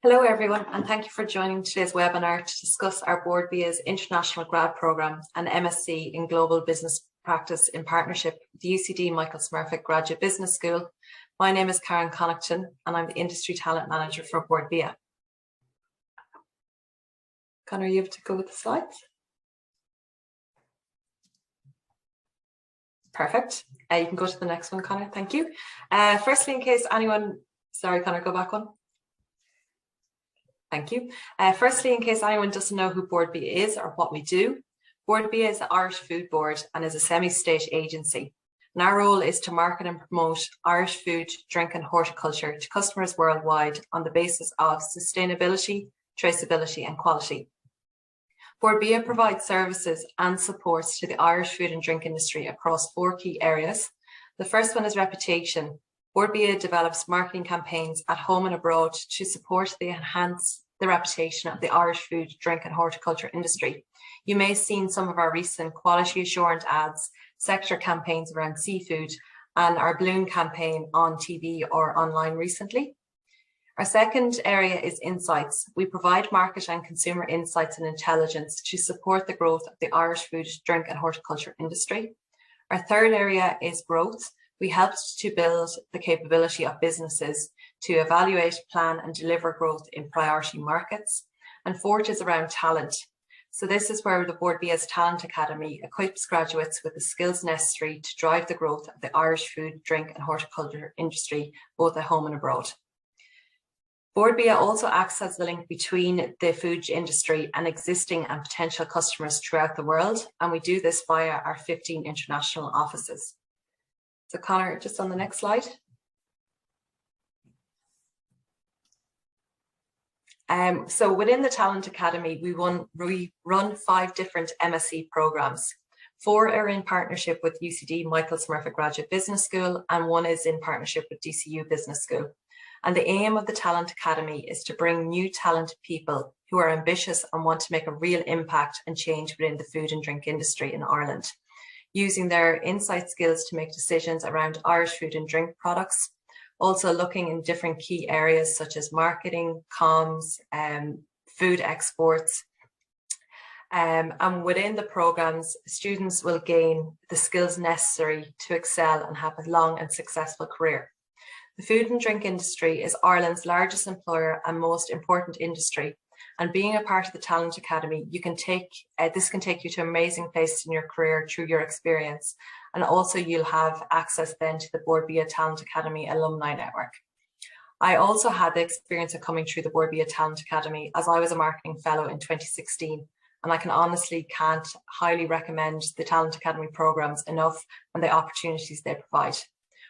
Hello everyone, and thank you for joining today's webinar to discuss our Bord Bia's International Grad Programme and MSc in Global Business Practice in partnership with the UCD Michael Smurfit Graduate Business School. My name is Karen Connaughton and I'm the Industry Talent Manager for Bord Bia. Conor, are you able to go with the slides? Perfect. You can go to the next one, Conor, thank you. Firstly, in case anyone, sorry Conor, go back one. Thank you. Firstly, in case anyone doesn't know who Bord Bia is or what we do, Bord Bia is the Irish Food Board and is a semi-state agency. And our role is to market and promote Irish food, drink and horticulture to customers worldwide on the basis of sustainability, traceability and quality. Bord Bia provides services and supports to the Irish food and drink industry across 4 key areas. The first one is reputation. Bord Bia develops marketing campaigns at home and abroad to support the enhance the reputation of the Irish food, drink and horticulture industry. You may have seen some of our recent quality assurance ads, sector campaigns around seafood and our balloon campaign on TV or online recently. Our second area is insights. We provide market and consumer insights and intelligence to support the growth of the Irish food, drink and horticulture industry. Our third area is growth. We helped to build the capability of businesses to evaluate, plan and deliver growth in priority markets. And fourth is around talent. So this is where the Bord Bia's Talent Academy equips graduates with the skills necessary to drive the growth of the Irish food, drink and horticulture industry, both at home and abroad. Bord Bia also acts as the link between the food industry and existing and potential customers throughout the world. And we do this via our 15 international offices. So Conor, just on the next slide. So within the Talent Academy, we run 5 different MSc programs. 4 are in partnership with UCD Michael Smurfit Graduate Business School and 1 is in partnership with DCU Business School. And the aim of the Talent Academy is to bring new talented people who are ambitious and want to make a real impact and change within the food and drink industry in Ireland, using their insight skills to make decisions around Irish food and drink products, also looking in different key areas such as marketing, comms, food exports. And within the programs, students will gain the skills necessary to excel and have a long and successful career. The food and drink industry is Ireland's largest employer and most important industry. And being a part of the Talent Academy, you can take this can take you to amazing places in your career through your experience. And also you'll have access then to the Bord Bia Talent Academy Alumni Network. I also had the experience of coming through the Bord Bia Talent Academy as I was a marketing fellow in 2016. And I can honestly can't highly recommend the Talent Academy programs enough and the opportunities they provide.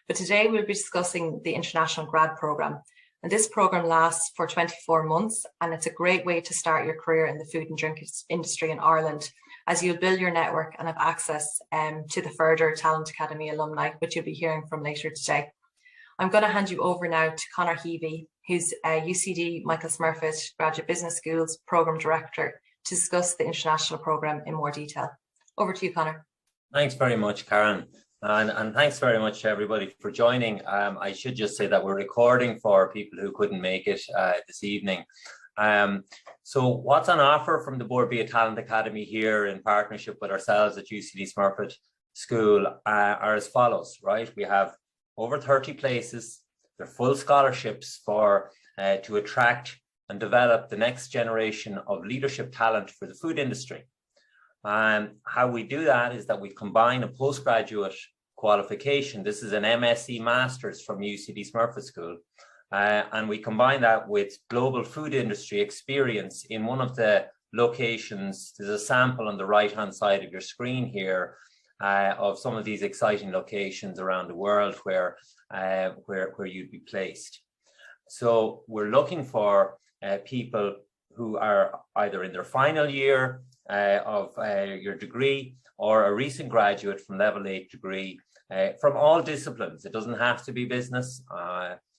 But today we'll be discussing the International Grad Programme. And this programme lasts for 24 months and it's a great way to start your career in the food and drink industry in Ireland, as you'll build your network and have access to the further Talent Academy alumni, which you'll be hearing from later today. I'm going to hand you over now to Conor Heavey, who's UCD Michael Smurfit Graduate Business School's Programme Director, to discuss the international programme in more detail. Over to you, Conor. Thanks very much, Karen. And thanks very much to everybody for joining. I should just say that we're recording for people who couldn't make it this evening. So what's on offer from the Bord Bia Talent Academy here in partnership with ourselves at UCD Smurfit School are as follows, right? We have over 30 places. They're full scholarships for to attract and develop the next generation of leadership talent for the food industry. How we do that is that we combine a postgraduate qualification. This is an MSc Masters from UCD Smurfit School. And we combine that with global food industry experience in one of the locations. There's a sample on the right-hand side of your screen here of some of these exciting locations around the world where you'd be placed. So we're looking for people who are either in their final year of your degree or a recent graduate from level 8 degree from all disciplines. It doesn't have to be business.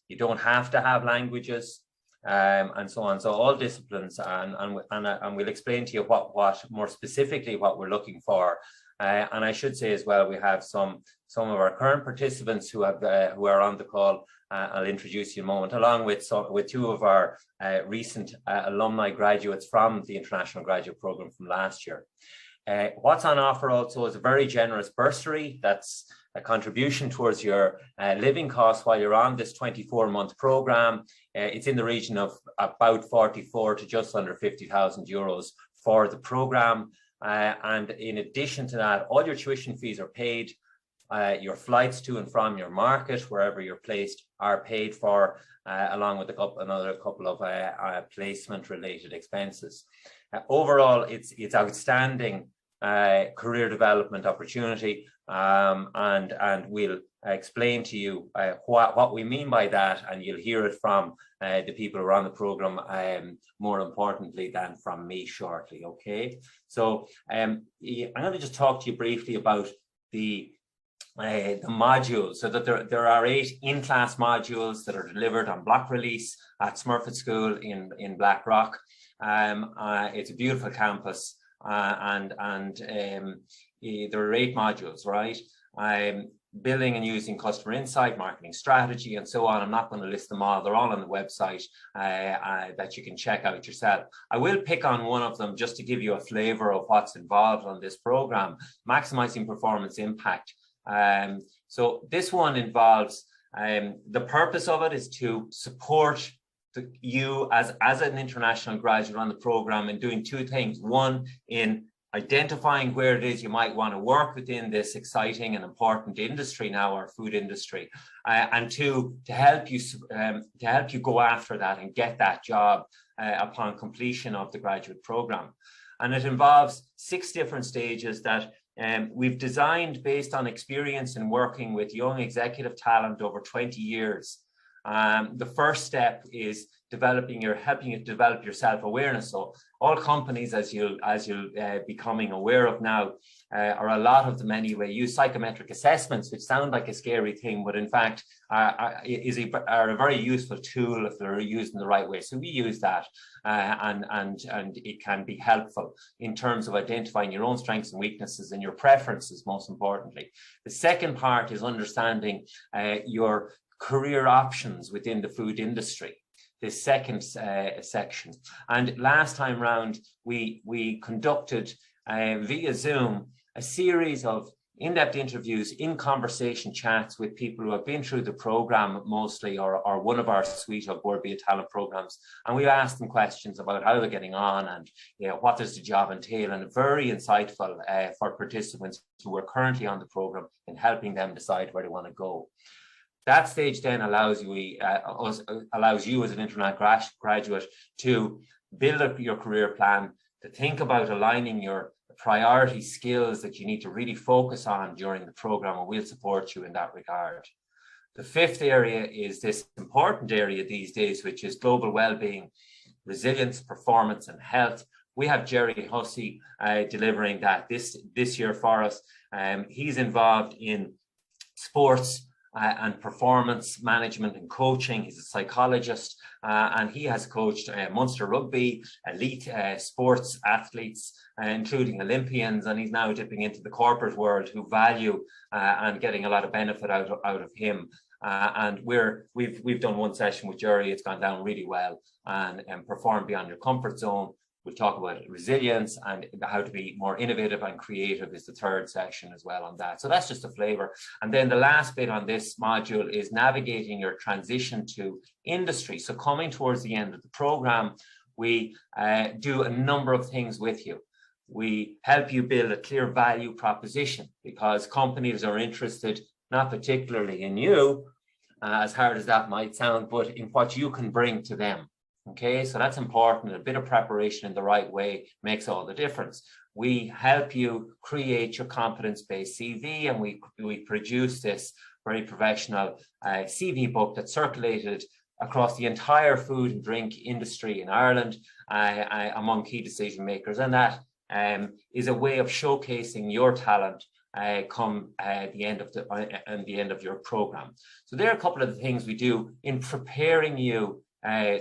You don't have to have languages and so on. So all disciplines, and we'll explain to you what more specifically what we're looking for. And I should say as well, we have some some of our current participants who are on the call. I'll introduce you in a moment, along with two of our recent alumni graduates from the International Graduate Programme from last year. What's on offer also is a very generous bursary. That's a contribution towards your living costs while you're on this 24-month programme. It's in the region of about 44 to just under 50,000 euros for the programme. And in addition to that, all your tuition fees are paid. Your flights to and from your market, wherever you're placed, are paid for, along with another couple of placement-related expenses. Overall, it's outstanding career development opportunity, and we'll explain to you what we mean by that, and you'll hear it from the people who are on the programme more importantly than from me shortly. Okay, so I'm going to just talk to you briefly about the modules, so that there are 8 in-class modules that are delivered on block release at Smurfit School in Blackrock. It's a beautiful campus, and there are 8 modules, right? Building and using customer insight, marketing strategy, and so on. I'm not going to list them all. They're all on the website that you can check out yourself. I will pick on one of them just to give you a flavour of what's involved on this programme: maximizing performance impact. So this one involves, the purpose of it is to support you as an international graduate on the programme in doing 2 things. One, in identifying where it is you might want to work within this exciting and important industry now, our food industry, and 2, to help you go after that and get that job upon completion of the graduate programme. And it involves 6 different stages that we've designed based on experience in working with young executive talent over 20 years. The first step is helping you develop your self-awareness. So all companies, as you'll becoming aware of now, or a lot of them anyway, use psychometric assessments, which sound like a scary thing, but in fact are a very useful tool if they're used in the right way. So we use that, and it can be helpful in terms of identifying your own strengths and weaknesses and your preferences, most importantly. The second part is understanding your career options within the food industry, this second section. And last time round, we conducted via Zoom a series of in-depth interviews, in-conversation chats with people who have been through the programme mostly, or one of our suite of Bord Bia talent programmes. And we asked them questions about how they're getting on and what does the job entail, and very insightful for participants who are currently on the programme in helping them decide where they want to go. That stage then allows you as an international graduate to build up your career plan, to think about aligning your priority skills that you need to really focus on during the programme, and we'll support you in that regard. The 5th area is this important area these days, which is global well-being, resilience, performance and health. We have Jerry Hussey delivering that this year for us. He's involved in sports and performance management and coaching. He's a psychologist, and he has coached Munster Rugby, elite sports athletes, including Olympians, and he's now dipping into the corporate world who value and getting a lot of benefit out of him. And we've done one session with Jerry. It's gone down really well, and perform beyond your comfort zone. We'll talk about resilience and how to be more innovative and creative is the 3rd session as well on that. So that's just a flavour. And then the last bit on this module is navigating your transition to industry. So coming towards the end of the programme, we do a number of things with you. We help you build a clear value proposition, because companies are interested not particularly in you, as hard as that might sound, but in what you can bring to them. Okay, so that's important. A bit of preparation in the right way makes all the difference. We help you create your competence-based CV, and we produce this very professional CV book that's circulated across the entire food and drink industry in Ireland among key decision makers, and that is a way of showcasing your talent come the end of your program. So there are a couple of the things we do in preparing you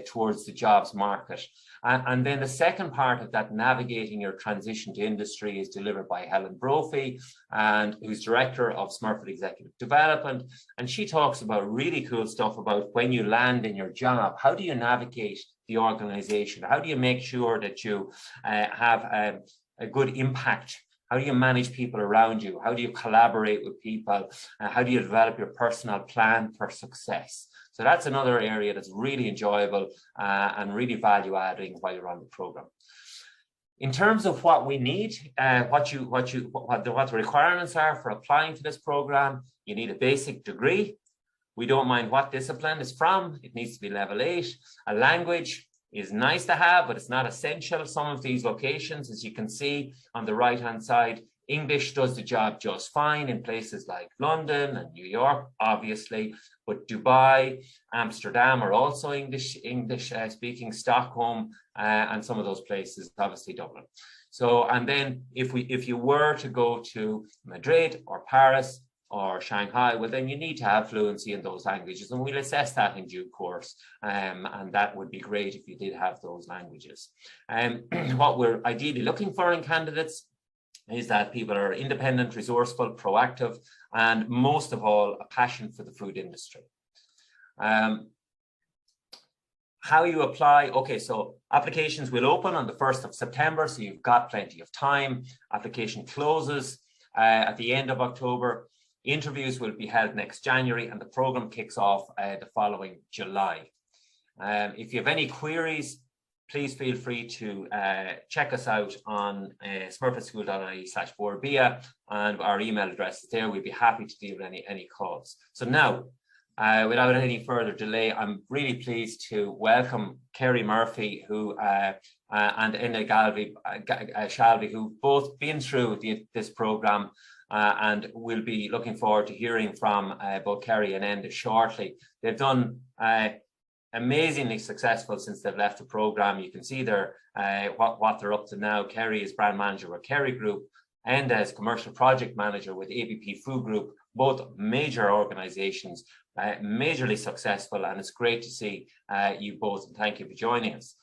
towards the jobs market. And then the second part of that, navigating your transition to industry, is delivered by Helen Brophy, and who's Director of Smurfit Executive Development. And she talks about really cool stuff about when you land in your job, how do you navigate the organization? How do you make sure that you have a good impact? How do you manage people around you? How do you collaborate with people? How do you develop your personal plan for success? So that's another area that's really enjoyable and really value adding while you're on the program. In terms of what we need, what the requirements are for applying to this program, you need a basic degree. We don't mind what discipline it's from. It needs to be level 8. A language is nice to have, but it's not essential. Some of these locations, as you can see on the right-hand side, English does the job just fine in places like London and New York, obviously, but Dubai, Amsterdam are also English speaking, Stockholm, and some of those places, obviously Dublin. So, and then if you were to go to Madrid or Paris or Shanghai, well, then you need to have fluency in those languages, and we'll assess that in due course. And that would be great if you did have those languages. What we're ideally looking for in candidates is that people are independent, resourceful, proactive, and most of all, a passion for the food industry. How you apply? Okay, so applications will open on the 1st of September, so you've got plenty of time. Application closes at the end of October. Interviews will be held next January, and the program kicks off the following July. If you have any queries, please feel free to check us out on smurfitschool.ie/Bord Bia, and our email address is there. We'd be happy to deal with any calls. So now, without any further delay, I'm really pleased to welcome Kerry Murphy, who and Enda Shalvey, who've both been through this program, and we'll be looking forward to hearing from both Kerry and Enda shortly. They've done amazingly successful since they've left the program. You can see there what they're up to now. Kerry is brand manager with Kerry Group, Enda is commercial project manager with ABP Food Group, both major organizations, majorly successful, and it's great to see you both, and thank you for joining us.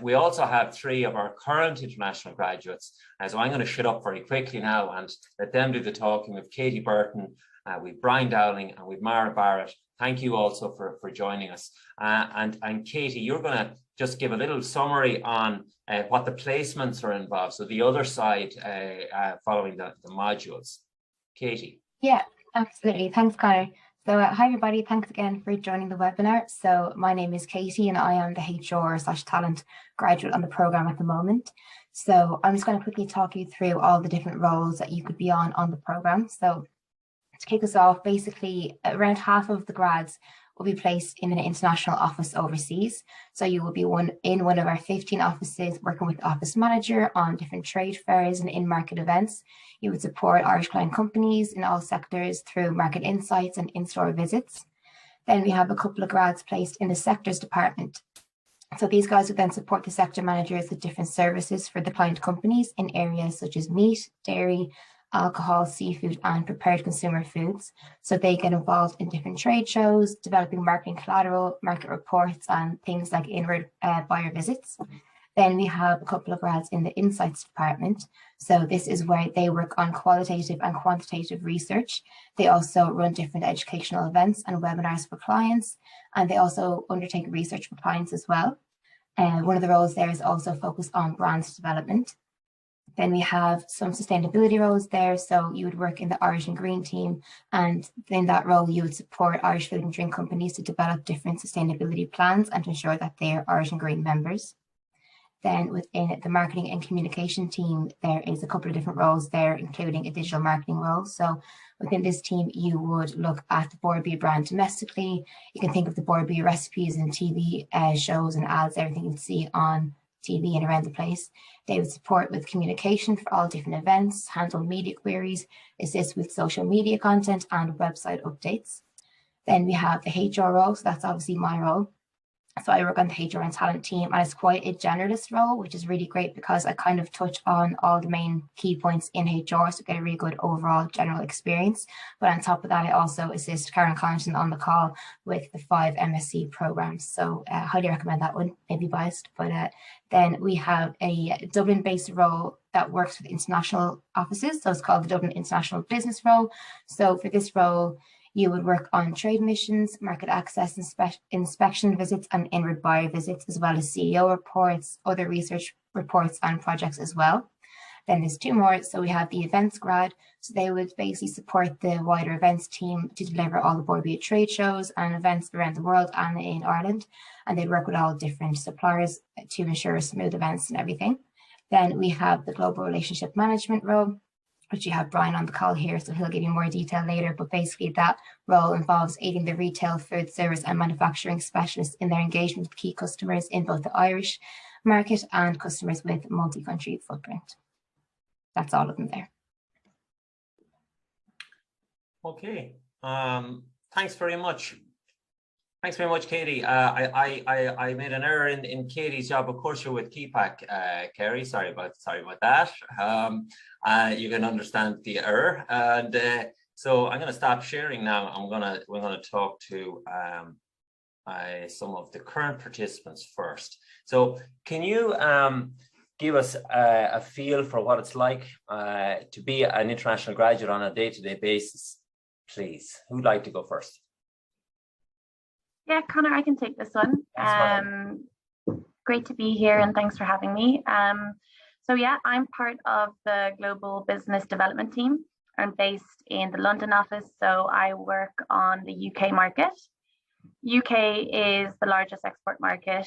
We also have 3 of our current international graduates, so I'm going to shut up very quickly now and let them do the talking. With Katie Burton, with Brian Dowling, and with Mara Barrett. Thank you also for joining us. And Katie, you're going to just give a little summary on what the placements are involved. So the other side following the modules. Katie. Yeah, absolutely. Thanks, Conor. So hi, everybody. Thanks again for joining the webinar. So my name is Katie, and I am the HR/talent graduate on the program at the moment. So I'm just going to quickly talk you through all the different roles that you could be on the program. So to kick us off, basically around half of the grads will be placed in an international office overseas. So you will be in one of our 15 offices, working with the office manager on different trade fairs and in-market events. You would support Irish client companies in all sectors through market insights and in-store visits. Then we have a couple of grads placed in the sectors department. So these guys would then support the sector managers with different services for the client companies in areas such as meat, dairy, alcohol, seafood, and prepared consumer foods. So they get involved in different trade shows, developing marketing collateral, market reports, and things like inward buyer visits. Then we have a couple of grads in the insights department. So this is where they work on qualitative and quantitative research. They also run different educational events and webinars for clients, and they also undertake research for clients as well. One of the roles there is also focused on brand development. Then we have some sustainability roles there. So you would work in the Irish and Green team, and in that role, you would support Irish food and drink companies to develop different sustainability plans and to ensure that they are Irish and Green members. Then within the marketing and communication team, there is a couple of different roles there, including a digital marketing role. So within this team, you would look at the Bord Bia brand domestically. You can think of the Bord Bia recipes and TV shows and ads, everything you see on TV and around the place. They would support with communication for all different events, handle media queries, assist with social media content and website updates. Then we have the HR role, so that's obviously my role. So I work on the HR and talent team, and it's quite a generalist role, which is really great because I kind of touch on all the main key points in HR, so get a really good overall general experience. But on top of that, I also assist Karen Collington on the call with the 5 MSc programs. So highly recommend that one, maybe biased. But then we have a Dublin-based role that works with international offices. So it's called the Dublin International Business Role. So for this role, you would work on trade missions, market access, inspection visits, and inward buyer visits, as well as CEO reports, other research reports, and projects as well. Then there's 2 more. So we have the events grad. So they would basically support the wider events team to deliver all the Bord Bia trade shows and events around the world and in Ireland. And they'd work with all different suppliers to ensure smooth events and everything. Then we have the global relationship management role, which you have Brian on the call here, so he'll give you more detail later. But basically that role involves aiding the retail, food service and manufacturing specialists in their engagement with key customers in both the Irish market and customers with multi-country footprint. That's all of them there. Okay, thanks very much. Thanks very much, Katie. I made an error in Katie's job. Of course, you're with KeyPack, Kerry. Sorry about that. You can understand the error. And so I'm going to stop sharing now. We're going to talk to some of the current participants first. So can you give us a feel for what it's like to be an international graduate on a day-to-day basis, please? Who'd like to go first? Yeah, Connor, I can take this one. Great to be here and thanks for having me. So yeah, I'm part of the global business development team. I'm based in the London office, so I work on the UK market. UK is the largest export market.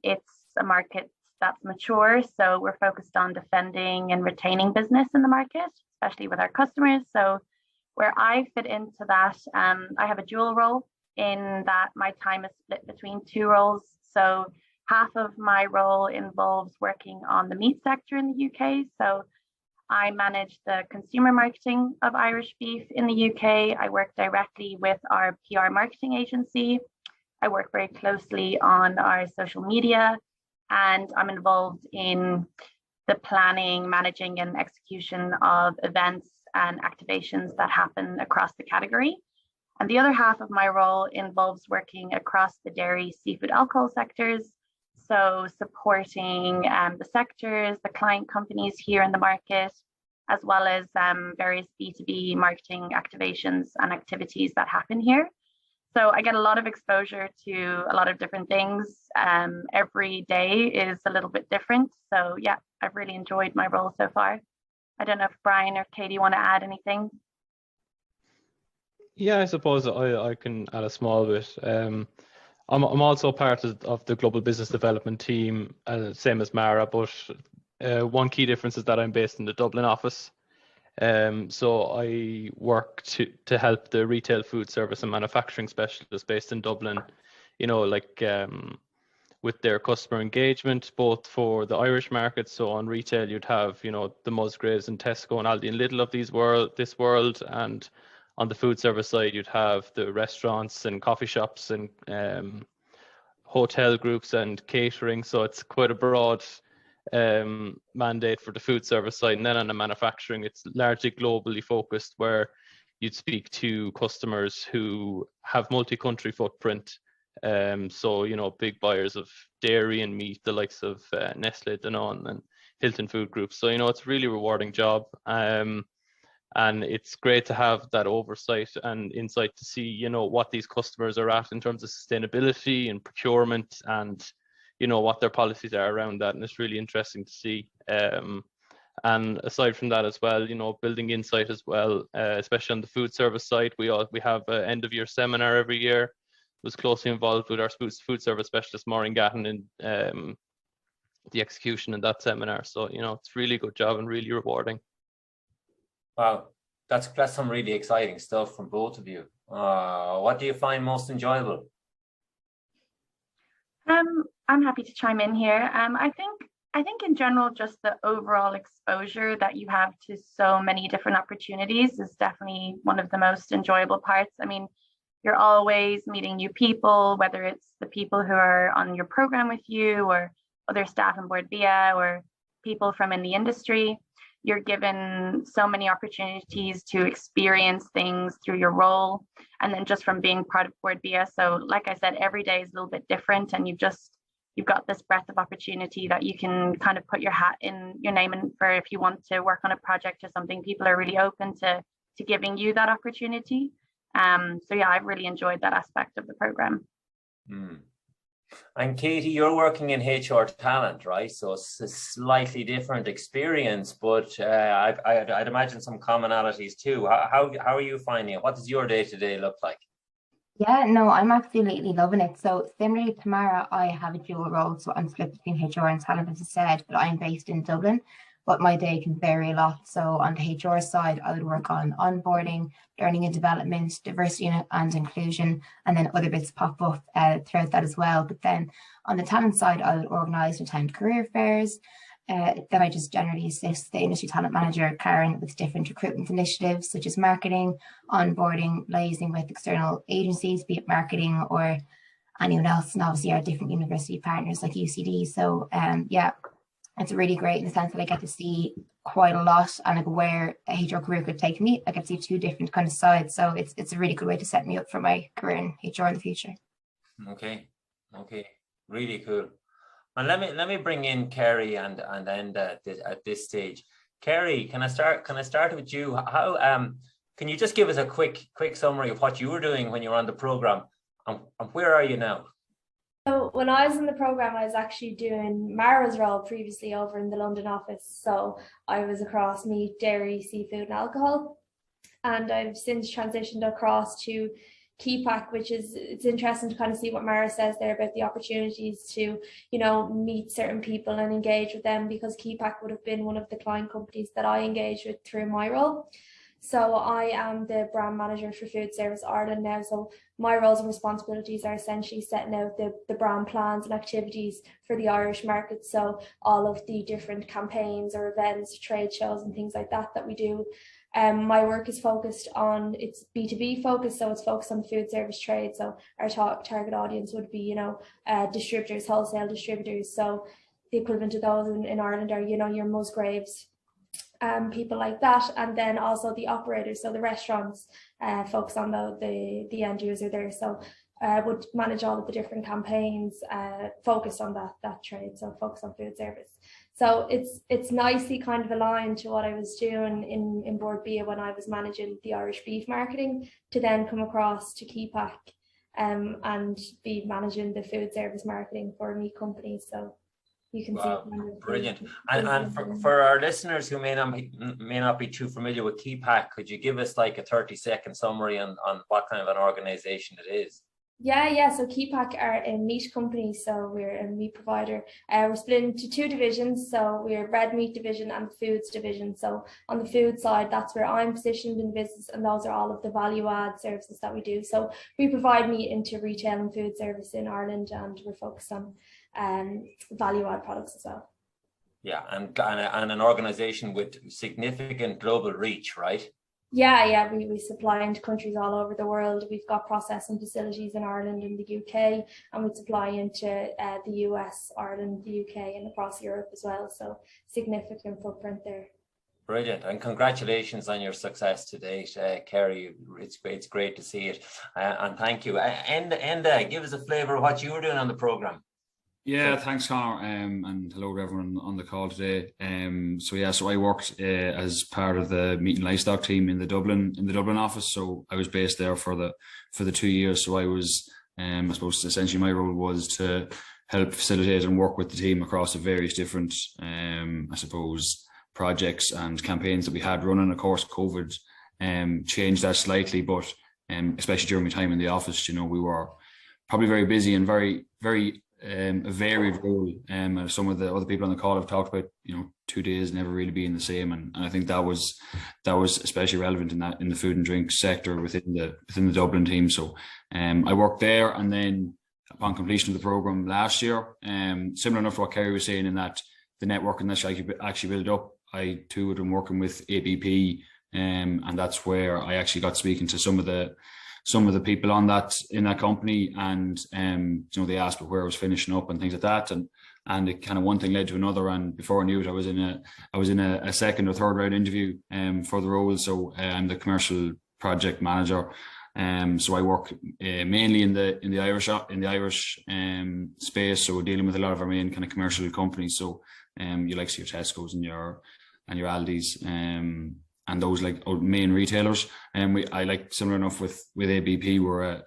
It's a market that's mature, so we're focused on defending and retaining business in the market, especially with our customers. So where I fit into that, I have a dual role in that my time is split between 2 roles. So half of my role involves working on the meat sector in the UK. So I manage the consumer marketing of Irish beef in the UK. I work directly with our PR marketing agency. I work very closely on our social media, and I'm involved in the planning, managing, and execution of events and activations that happen across the category. And the other half of my role involves working across the dairy, seafood, alcohol sectors. So supporting the sectors, the client companies here in the market, as well as various B2B marketing activations and activities that happen here. So I get a lot of exposure to a lot of different things. Every day is a little bit different. So yeah, I've really enjoyed my role so far. I don't know if Brian or Katie want to add anything. Yeah, I suppose I can add a small bit. I'm also part of the global business development team, same as Mara, but one key difference is that I'm based in the Dublin office. So I work to help the retail, food service and manufacturing specialists based in Dublin, with their customer engagement, both for the Irish market. So on retail, you'd have, the Musgraves and Tesco and Aldi and Lidl of this world. And on the food service side, you'd have the restaurants and coffee shops and hotel groups and catering. So it's quite a broad mandate for the food service side. And then on the manufacturing, it's largely globally focused, where you'd speak to customers who have multi-country footprint. So, big buyers of dairy and meat, the likes of Nestle, Danone and Hilton Food Group. So, it's a really rewarding job. And it's great to have that oversight and insight to see, what these customers are at in terms of sustainability and procurement and, what their policies are around that. And it's really interesting to see. And aside from that as well, building insight as well, especially on the food service side, we have an end of year seminar every year. Was closely involved with our food service specialist, Maureen Gatton, in the execution in that seminar. So, it's a really good job and really rewarding. Wow, that's some really exciting stuff from both of you. What do you find most enjoyable? I'm happy to chime in here. I think in general, just the overall exposure that you have to so many different opportunities is definitely one of the most enjoyable parts. I mean, you're always meeting new people, whether it's the people who are on your program with you or other staff in Bord Bia or people from in the industry. You're given so many opportunities to experience things through your role. And then just from being part of Bord Bia. So like I said, every day is a little bit different, and you've got this breadth of opportunity that you can kind of put your hat in, your name in for if you want to work on a project or something. People are really open to giving you that opportunity. So yeah, I've really enjoyed that aspect of the program. And Katie, you're working in HR talent, right? So it's a slightly different experience, but I'd imagine some commonalities too. How are you finding it? What does your day-to-day look like? Yeah, no, I'm absolutely loving it. So similarly to Mara, I have a dual role. So I'm split between HR and talent, as I said, but I'm based in Dublin. But my day can vary a lot. So on the HR side, I would work on onboarding, learning and development, diversity and inclusion, and then other bits pop up throughout that as well. But then on the talent side, I would organise and attend career fairs. Then I just generally assist the industry talent manager, Karen, with different recruitment initiatives such as marketing, onboarding, liaising with external agencies, be it marketing or anyone else, and obviously our different university partners like UCD. So yeah, it's really great in the sense that I get to see quite a lot, and like where a HR career could take me. I get to see two different kind of sides. So it's a really good way to set me up for my career in HR in the future. Okay, really cool. And let me bring in Kerry and end at this stage. Kerry, can I start with you? How can you just give us a quick summary of what you were doing when you were on the program, and where are you now? So when I was in the program, I was actually doing Mara's role previously over in the London office. So I was across meat, dairy, seafood, and alcohol. And I've since transitioned across to KeyPack, which it's interesting to kind of see what Mara says there about the opportunities to, meet certain people and engage with them, because KeyPack would have been one of the client companies that I engaged with through my role. So I am the brand manager for Food Service Ireland now. So my roles and responsibilities are essentially setting out the brand plans and activities for the Irish market. So all of the different campaigns or events, trade shows and things like that we do. My work is focused on, it's B2B focused, so it's focused on the food service trade. So our target audience would be, distributors, wholesale distributors. So the equivalent of those in Ireland are, your Musgraves, people like that, and then also the operators, so the restaurants, focus on the end user there. So would manage all of the different campaigns, focused on that trade, so focus on food service. So it's nicely kind of aligned to what I was doing in Bord Bia when I was managing the Irish beef marketing, to then come across to KeyPack and be managing the food service marketing for meat companies. So you can see. Brilliant. And for our listeners who may not be too familiar with KeyPack, could you give us like a 30-second summary on what kind of an organization it is? Yeah. So KeyPack are a meat company. So we're a meat provider. We're split into two divisions. So we're red meat division and the foods division. So on the food side, that's where I'm positioned in business, and those are all of the value add services that we do. So we provide meat into retail and food service in Ireland, and we're focused on value add products as well. Yeah, and an organization with significant global reach, right? Yeah, we supply into countries all over the world. We've got processing facilities in Ireland and the UK, and we supply into the US, Ireland, the UK, and across Europe as well. So significant footprint there. Brilliant, and congratulations on your success to date, Kerry. It's great to see it, and thank you. And give us a flavour of what you were doing on the programme. Yeah, thanks, Connor, and hello to everyone on the call today. So I worked as part of the meat and livestock team in the Dublin office. So I was based there for the 2 years. So I was, I suppose, essentially my role was to help facilitate and work with the team across the various different, I suppose, projects and campaigns that we had running. Of course, COVID changed that slightly, but especially during my time in the office, we were probably very busy and very, very a varied role. Some of the other people on the call have talked about, 2 days never really being the same, and I think that was especially relevant in the food and drink sector within the Dublin team. So I worked there, and then upon completion of the program last year, similar enough to what Kerry was saying, in that the networking that actually built up, I too had been working with ABP, and that's where I actually got speaking to some of the some of the people in that company, and you know, they asked me where I was finishing up and things like that, and it kind of one thing led to another, and before I knew it, I was in a second or third round interview for the role. So I'm the commercial project manager. So I work mainly in the Irish space, so we're dealing with a lot of our main kind of commercial companies. So you like your Tesco's and your Aldi's and those like main retailers. And I like, similar enough with ABP, we're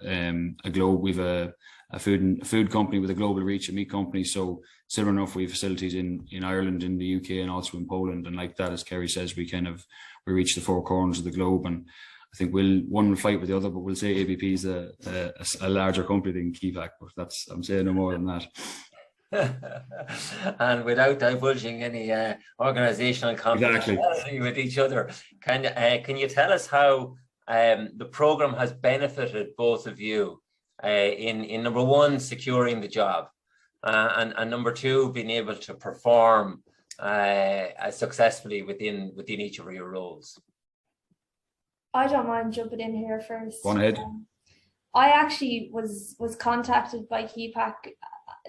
we've a food company with a global reach, a meat company. So similar enough, we have facilities in Ireland, in the UK, and also in Poland. And like that, as Kerry says, we reach the four corners of the globe. And I think one will fight with the other, but we'll say ABP is a larger company than Keepack, but I'm saying no more than that. And without divulging any organizational confidentiality with each other, can you tell us how the program has benefited both of you in number one, securing the job, and number two, being able to perform successfully within each of your roles? I don't mind jumping in here first. Go on ahead. I actually was contacted by Keepack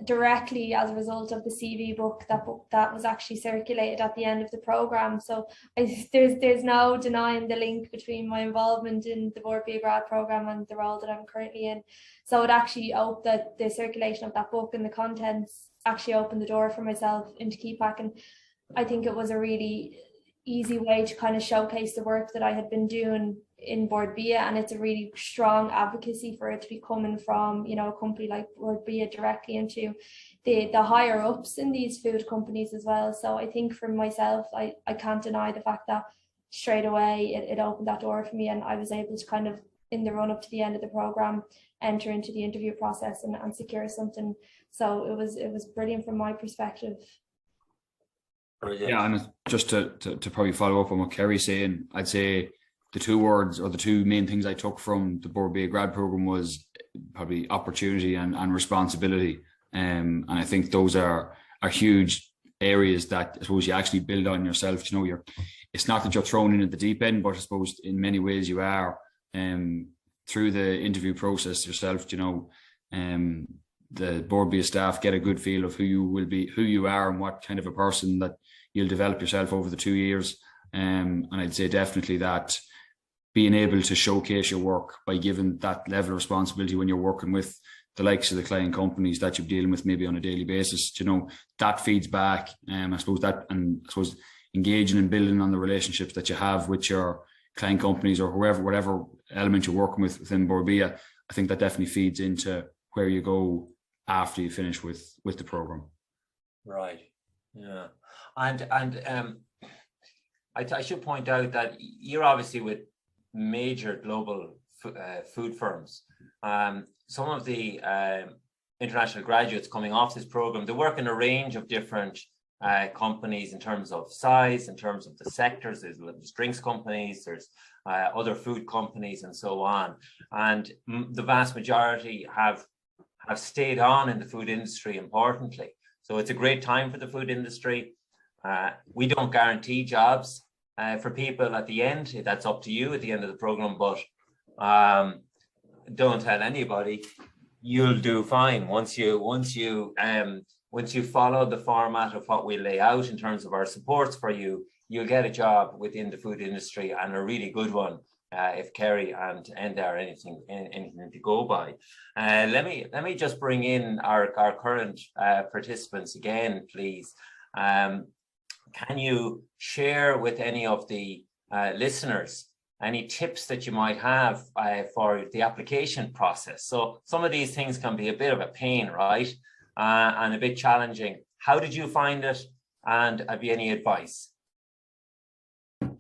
directly as a result of the CV book that was actually circulated at the end of the program. So there's no denying the link between my involvement in the Bord Bia grad program and the role that I'm currently in. So it actually the circulation of that book and the contents actually opened the door for myself into Keepack, and I think it was a really easy way to kind of showcase the work that I had been doing in Bord Bia, and it's a really strong advocacy for it to be coming from, you know, a company like Bord Bia directly into the higher ups in these food companies as well. So I think for myself, I can't deny the fact that straight away it opened that door for me, and I was able to kind of, in the run up to the end of the program, enter into the interview process and secure something. So it was brilliant from my perspective. Brilliant. Yeah, and just to probably follow up on what Kerry's saying, I'd say the two words or the two main things I took from the Bord Bia grad program was probably opportunity and responsibility. And I think those are huge areas that I suppose you actually build on yourself. You know, it's not that you're thrown in at the deep end, but I suppose in many ways you are. Through the interview process yourself, you know, the Bord Bia staff get a good feel of who you are and what kind of a person that you'll develop yourself over the 2 years. And I'd say definitely that being able to showcase your work by giving that level of responsibility when you're working with the likes of the client companies that you're dealing with maybe on a daily basis, you know, that feeds back. I suppose engaging and building on the relationships that you have with your client companies or whatever element you're working with within Bord Bia, I think that definitely feeds into where you go after you finish with the program. Right. Yeah. And I should point out that you're obviously with major global food firms. Some of the international graduates coming off this program, they work in a range of different companies in terms of size, in terms of the sectors. There's drinks companies, there's other food companies, and so on. And the vast majority have stayed on in the food industry, importantly. So it's a great time for the food industry. We don't guarantee jobs for people at the end. That's up to you at the end of the program, but don't tell anybody. You'll do fine once you follow the format of what we lay out in terms of our supports for you. You'll get a job within the food industry, and a really good one. If Kerry and Enda are anything to go by. Let me just bring in our current participants again, please. Can you share with any of the listeners any tips that you might have for the application process? So some of these things can be a bit of a pain, right? And a bit challenging. How did you find it? And have you any advice?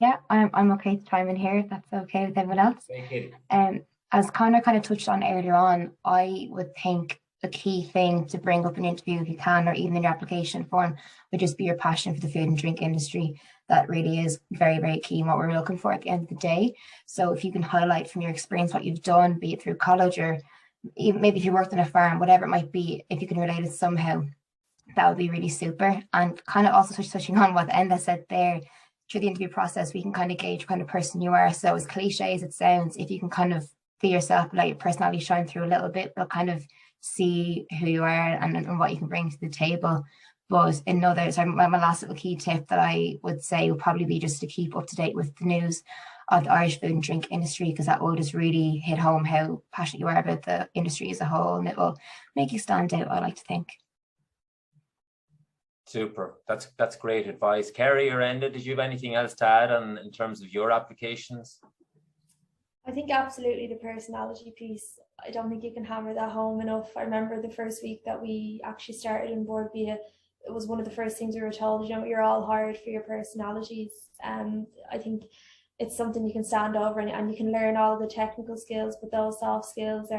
Yeah, I'm okay to chime in here if that's okay with everyone else. As Conor kind of touched on earlier on, I would think the key thing to bring up an interview if you can, or even in your application form, would just be your passion for the food and drink industry. That really is very, very key and what we're looking for at the end of the day. So if you can highlight from your experience what you've done, be it through college or even maybe if you worked on a farm, whatever it might be, if you can relate it somehow, that would be really super. And kind of also touching on what Enda said there, through the interview process, we can kind of gauge what kind of person you are. So as cliche as it sounds, if you can kind of be yourself, let your personality shine through a little bit. They'll kind of see who you are and what you can bring to the table. But another, so my last little key tip that I would say would probably be just to keep up to date with the news of the Irish food and drink industry, because that will just really hit home how passionate you are about the industry as a whole, and it will make you stand out, I like to think. Super. That's great advice. Kerry or Enda, did you have anything else to add on in terms of your applications? I think absolutely the personality piece. I don't think you can hammer that home enough. I remember the first week that we actually started in Bord Bia, it was one of the first things we were told, you know, you're all hired for your personalities. I think it's something you can stand over and you can learn all of the technical skills, but those soft skills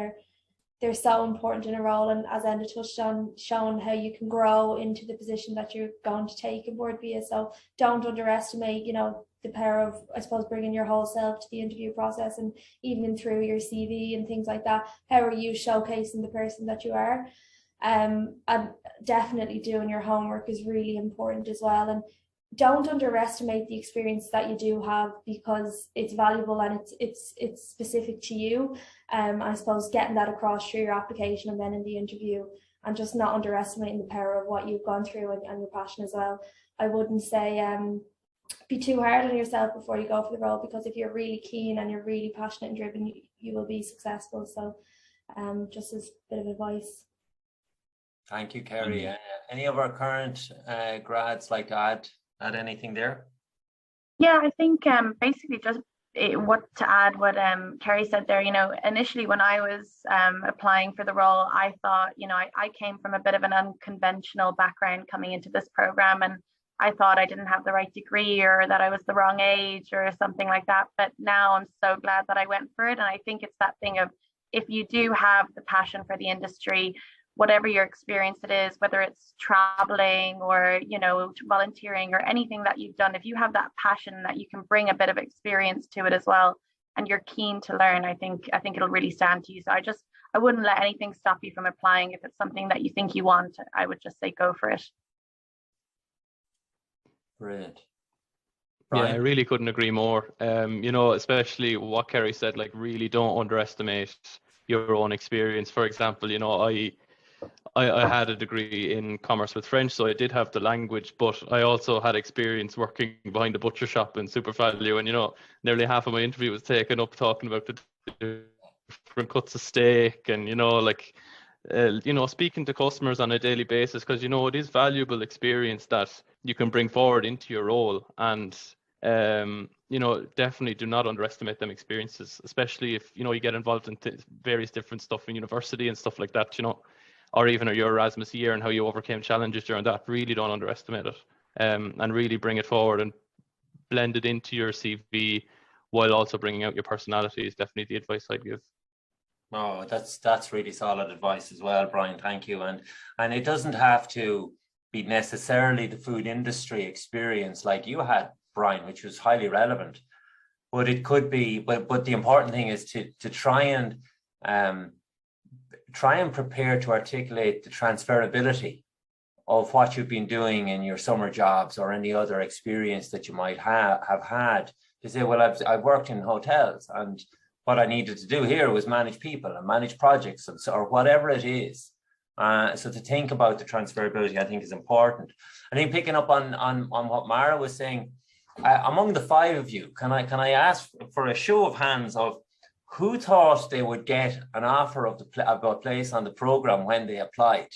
they're so important in a role. And as Enda touched on, showing how you can grow into the position that you're going to take in Bord Bia. So don't underestimate, you know, the power of, I suppose, bringing your whole self to the interview process, and even through your CV and things like that. How are you showcasing the person that you are? And definitely doing your homework is really important as well. And don't underestimate the experience that you do have, because it's valuable and it's specific to you. I suppose getting that across through your application and then in the interview, and just not underestimating the power of what you've gone through and your passion as well. I wouldn't say be too hard on yourself before you go for the role, because if you're really keen and you're really passionate and driven, you will be successful. So just as a bit of advice. Thank you, Kerry. Any of our current grads like to add anything there? Yeah, I think basically just what to add what Kerry said there. You know, initially when I was applying for the role, I thought, you know, I came from a bit of an unconventional background coming into this program, and I thought I didn't have the right degree or that I was the wrong age or something like that. But now I'm so glad that I went for it. And I think it's that thing of, if you do have the passion for the industry, whatever your experience it is, whether it's traveling or, you know, volunteering or anything that you've done, if you have that passion that you can bring a bit of experience to it as well, and you're keen to learn, I think it'll really stand to you. So I wouldn't let anything stop you from applying. If it's something that you think you want, I would just say go for it. Brilliant. Yeah, Brian? I really couldn't agree more. You know, especially what Kerry said, like, really don't underestimate your own experience. For example, you know, I had a degree in commerce with French, so I did have the language, but I also had experience working behind a butcher shop in SuperValue, and, you know, nearly half of my interview was taken up talking about the different cuts of steak and, you know, like, you know, speaking to customers on a daily basis, because, you know, it is valuable experience that you can bring forward into your role. And you know, definitely do not underestimate them experiences, especially if, you know, you get involved in various different stuff in university and stuff like that, you know, or even your Erasmus year and how you overcame challenges during that. Really don't underestimate it, and really bring it forward and blend it into your CV while also bringing out your personality is definitely the advice I'd give. Oh, that's really solid advice as well, Brian. Thank you. And it doesn't have to be necessarily the food industry experience like you had, Brian, which was highly relevant. But it could be. But the important thing is to try and prepare to articulate the transferability of what you've been doing in your summer jobs or any other experience that you might have had. To say, well, I've worked in hotels, and what I needed to do here was manage people and manage projects or whatever it is. So to think about the transferability, I think, is important. I think picking up on what Mara was saying, among the five of you, can I ask for a show of hands of who thought they would get an offer of a place on the program when they applied?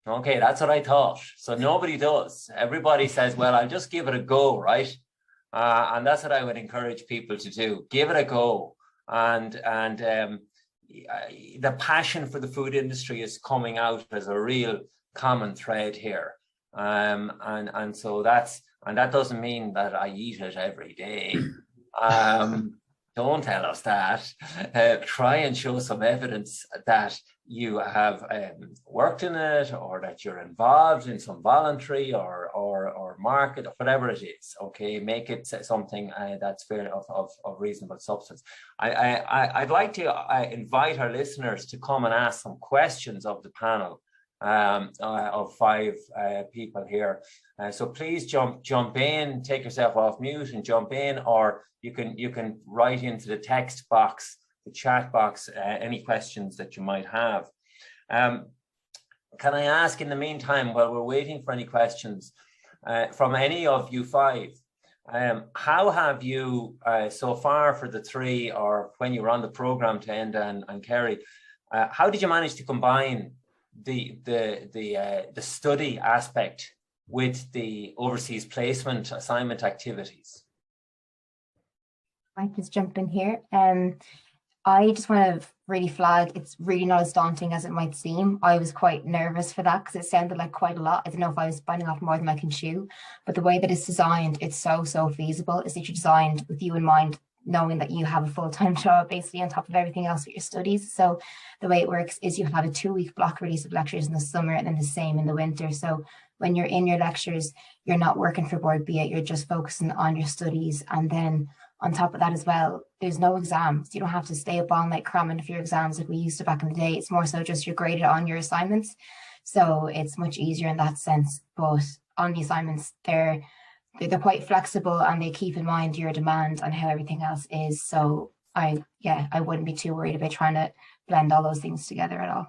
Okay, that's what I thought. So nobody does. Everybody says, well, I'll just give it a go, right? And that's what I would encourage people to do. Give it a go. And the passion for the food industry is coming out as a real common thread here. And so that doesn't mean that I eat it every day. Don't tell us that. Try and show some evidence that you have worked in it, or that you're involved in some voluntary or market or whatever it is. Okay, make it something that's fair of reasonable substance. I'd like to invite our listeners to come and ask some questions of the panel of five people here. So please jump in, take yourself off mute and jump in, or you can write into the text box chat box any questions that you might have. Can I ask in the meantime, while we're waiting for any questions from any of you five, how have you so far for the three, or when you were on the program to Enda and Kerry, how did you manage to combine the study aspect with the overseas placement assignment activities? I just jump in here. I just want to really flag, it's really not as daunting as it might seem. I was quite nervous for that because it sounded like quite a lot. I don't know if I was biting off more than I can chew, but the way that it's designed, it's so feasible. It's literally designed with you in mind, knowing that you have a full-time job basically on top of everything else with your studies. So the way it works is you have a 2-week block release of lectures in the summer and then the same in the winter. So when you're in your lectures, you're not working for Bord Bia, you're just focusing on your studies. And then on top of that as well, there's no exams. You don't have to stay up all night cramming for your exams like we used to back in the day. It's more so just you're graded on your assignments. So it's much easier in that sense. But on the assignments, they're quite flexible and they keep in mind your demand and how everything else is. So I wouldn't be too worried about trying to blend all those things together at all.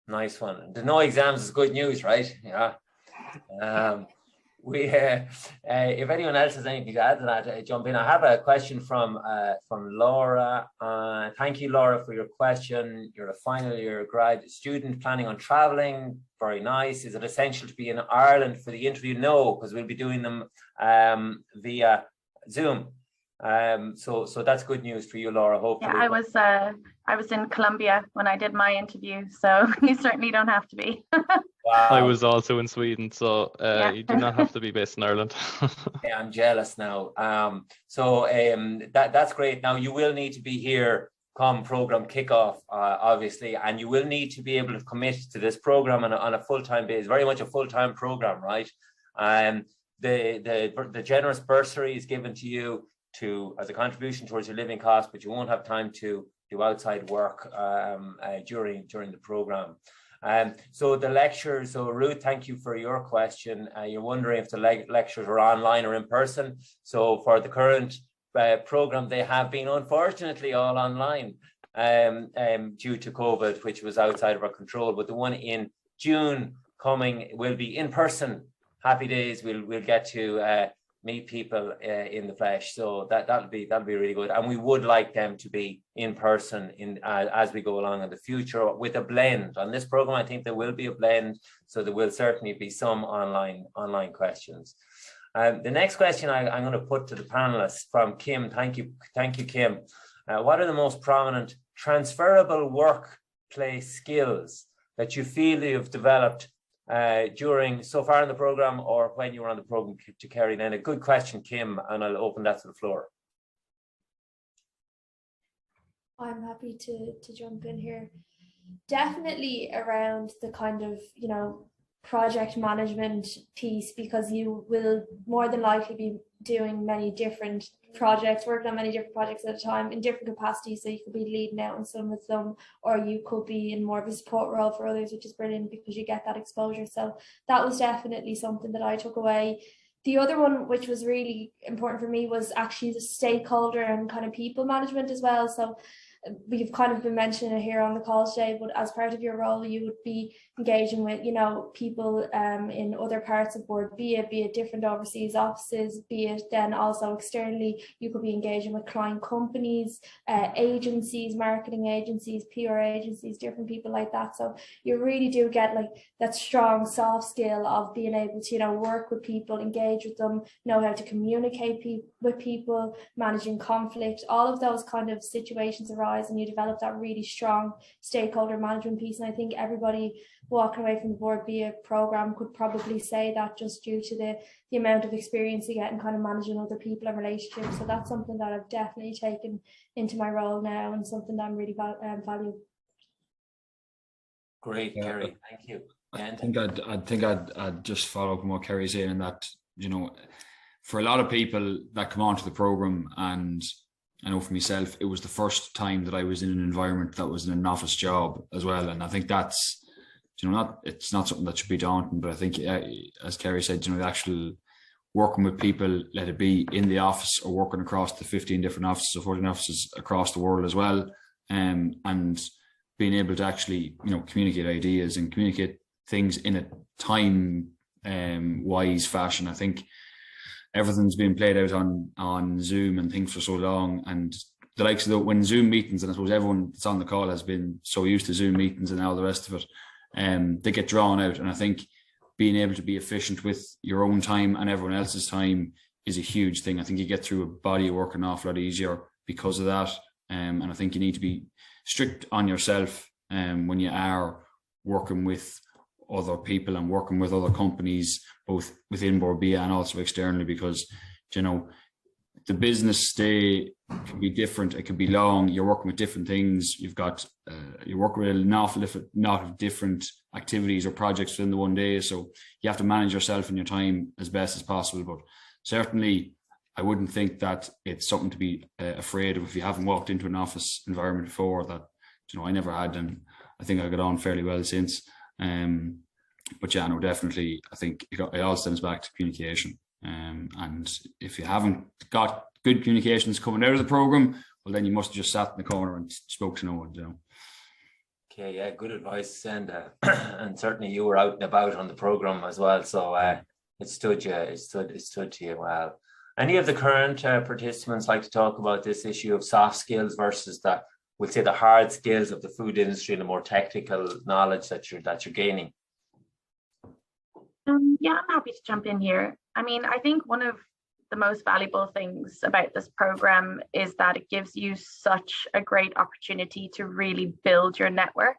Nice one. The no exams is good news, right? Yeah. If anyone else has anything to add to that, jump in. I have a question from Laura. Thank you, Laura, for your question. You're a final year grad student planning on traveling. Very nice. Is it essential to be in Ireland for the interview? No, because we'll be doing them via Zoom. So that's good news for you, Laura. Hopefully. Yeah, I was in Colombia when I did my interview, so you certainly don't have to be. Wow. I was also in Sweden, so you do not have to be based in Ireland. Yeah, I'm jealous now. That's great. Now you will need to be here come program kickoff, obviously, and you will need to be able to commit to this program on a full-time basis. Very much a full-time program, right? The generous bursary is given to you as a contribution towards your living costs, but you won't have time to do outside work during the program. So the lectures, so Ruth, thank you for your question. You're wondering if the lectures are online or in person. So for the current program, they have been unfortunately all online due to COVID, which was outside of our control. But the one in June coming will be in person. Happy days. We'll get to meet people in the flesh, so that'll be really good, and we would like them to be in person as we go along in the future with a blend on this program. I think there will be a blend, so there will certainly be some online questions. The next question I'm going to put to the panelists from Kim. Thank you, Kim. What are the most prominent transferable workplace skills that you feel you've developed during so far in the program, or when you were on the program to Kerry? Then a good question, Kim, and I'll open that to the floor. I'm happy to jump in here. Definitely around the kind of, project management piece, because you will more than likely be doing many different projects, working on many different projects at a time in different capacities. So you could be leading out on some of them, or you could be in more of a support role for others, which is brilliant because you get that exposure. So that was definitely something that I took away. The other one, which was really important for me, was actually the stakeholder and kind of people management as well. So we've kind of been mentioning it here on the call today, but as part of your role, you would be engaging with, people in other parts of Bord Bia, be it different overseas offices, be it then also externally, you could be engaging with client companies, agencies, marketing agencies, PR agencies, different people like that. So you really do get like that strong soft skill of being able to, work with people, engage with them, know how to communicate with people, managing conflict, all of those kind of situations arise, and you develop that really strong stakeholder management piece. And I think everybody walking away from the Bord Bia program could probably say that, just due to the amount of experience you get in kind of managing other people and relationships. So that's something that I've definitely taken into my role now, and something that I'm really value. Great, Kerry, thank you. I think I'd just follow up on what Kerry's saying, and that, for a lot of people that come onto the program, and I know for myself, it was the first time that I was in an environment that was in an office job as well. And I think that's, it's not something that should be daunting, but I think, as Kerry said, the actual working with people, let it be in the office or working across the 15 different offices or 14 offices across the world as well, and being able to actually, communicate ideas and communicate things in a time wise fashion. I think everything's been played out on Zoom and things for so long, and the likes of when Zoom meetings, and I suppose everyone that's on the call has been so used to Zoom meetings and all the rest of it, they get drawn out. And I think being able to be efficient with your own time and everyone else's time is a huge thing. I think you get through a body of work an awful lot easier because of that. And I think you need to be strict on yourself when you are working with other people and working with other companies, both within Bord Bia and also externally, because, the business day can be different. It can be long. You're working with different things. You're working with an awful lot of different activities or projects within the one day. So you have to manage yourself and your time as best as possible. But certainly, I wouldn't think that it's something to be afraid of if you haven't walked into an office environment before. That, I never had, and I think I got on fairly well since. But yeah, no, definitely, I think it all stems back to communication. And if you haven't got good communications coming out of the program, well, then you must have just sat in the corner and spoke to no one. Okay, yeah, good advice, and and certainly you were out and about on the program as well, so it stood to you well. Any of the current participants like to talk about this issue of soft skills versus we'll say the hard skills of the food industry and the more technical knowledge that you're gaining? Yeah, I'm happy to jump in here. I mean, I think one of the most valuable things about this program is that it gives you such a great opportunity to really build your network.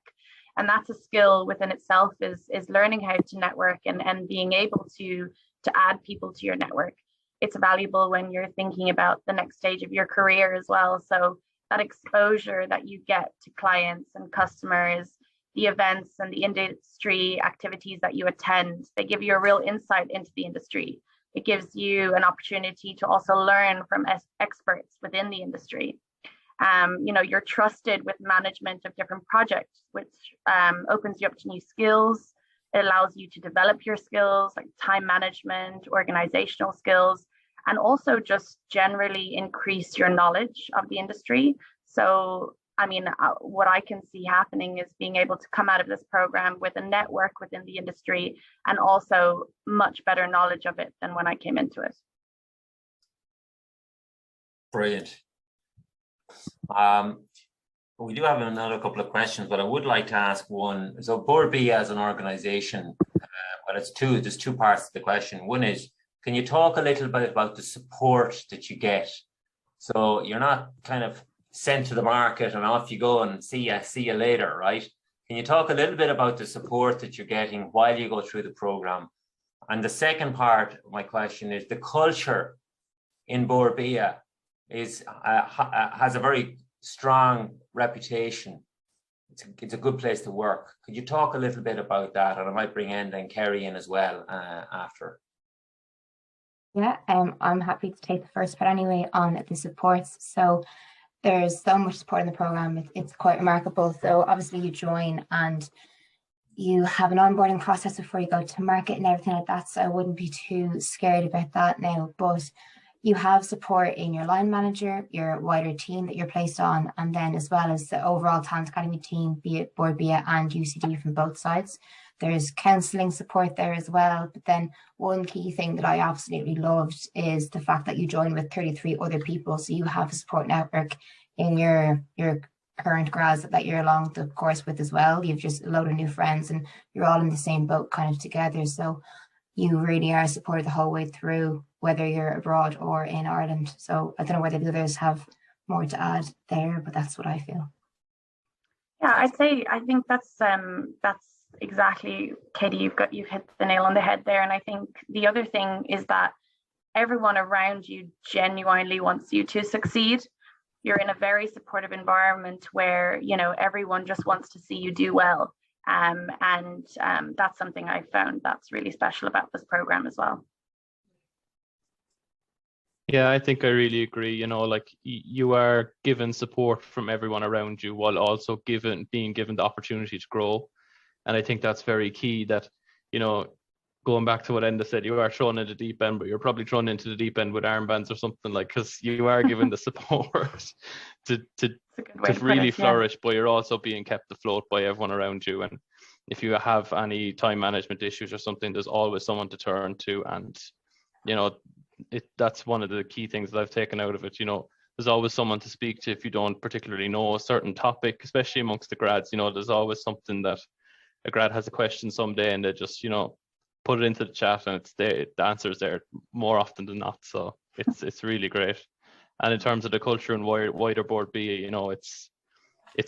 And that's a skill within itself, is learning how to network and being able to add people to your network. It's valuable when you're thinking about the next stage of your career as well. So that exposure that you get to clients and customers, the events and the industry activities that you attend, they give you a real insight into the industry. It gives you an opportunity to also learn from experts within the industry. You're trusted with management of different projects, which opens you up to new skills. It allows you to develop your skills like time management, organizational skills, and also just generally increase your knowledge of the industry. So what I can see happening is being able to come out of this program with a network within the industry and also much better knowledge of it than when I came into it. Brilliant. We do have another couple of questions, but I would like to ask one. So Bord Bia as an organization, there's two parts to the question. One is, can you talk a little bit about the support that you get? So you're not kind of sent to the market and off you go and see you later, right? Can you talk a little bit about the support that you're getting while you go through the program? And the second part of my question is, the culture in Bord Bia has a very strong reputation. It's a good place to work. Could you talk a little bit about that? And I might bring Enda and Kerry in as well after. Yeah, I'm happy to take the first part anyway on the supports. So there's so much support in the program. It's quite remarkable. So obviously you join and you have an onboarding process before you go to market and everything like that. So I wouldn't be too scared about that now. But you have support in your line manager, your wider team that you're placed on, and then as well as the overall Talent Academy team, be it Bord Bia and UCD from both sides. There's counselling support there as well. But then one key thing that I absolutely loved is the fact that you join with 33 other people. So you have a support network in your current grads that you're along the course with as well. You've just a load of new friends and you're all in the same boat kind of together. So you really are supported the whole way through, whether you're abroad or in Ireland. So I don't know whether the others have more to add there, but that's what I feel. Yeah, I think that's exactly, Katie, you've hit the nail on the head there. And I think the other thing is that everyone around you genuinely wants you to succeed. You're in a very supportive environment where, everyone just wants to see you do well. And that's something I found that's really special about this program as well. Yeah, I think I really agree. You are given support from everyone around you while also being given the opportunity to grow. And I think that's very key, that, going back to what Enda said, you are thrown into the deep end, but you're probably thrown into the deep end with armbands or something, like, because you are given the support to really flourish, but you're also being kept afloat by everyone around you. And if you have any time management issues or something, there's always someone to turn to. And, you know, that's one of the key things that I've taken out of it. You know, there's always someone to speak to if you don't particularly know a certain topic, especially amongst the grads. You know, there's always something that a grad has a question someday, and they just, you know, put it into the chat, and it's there, the answer is there more often than not. So it's really great. And in terms of the culture and wider Bord Bia, you know, it's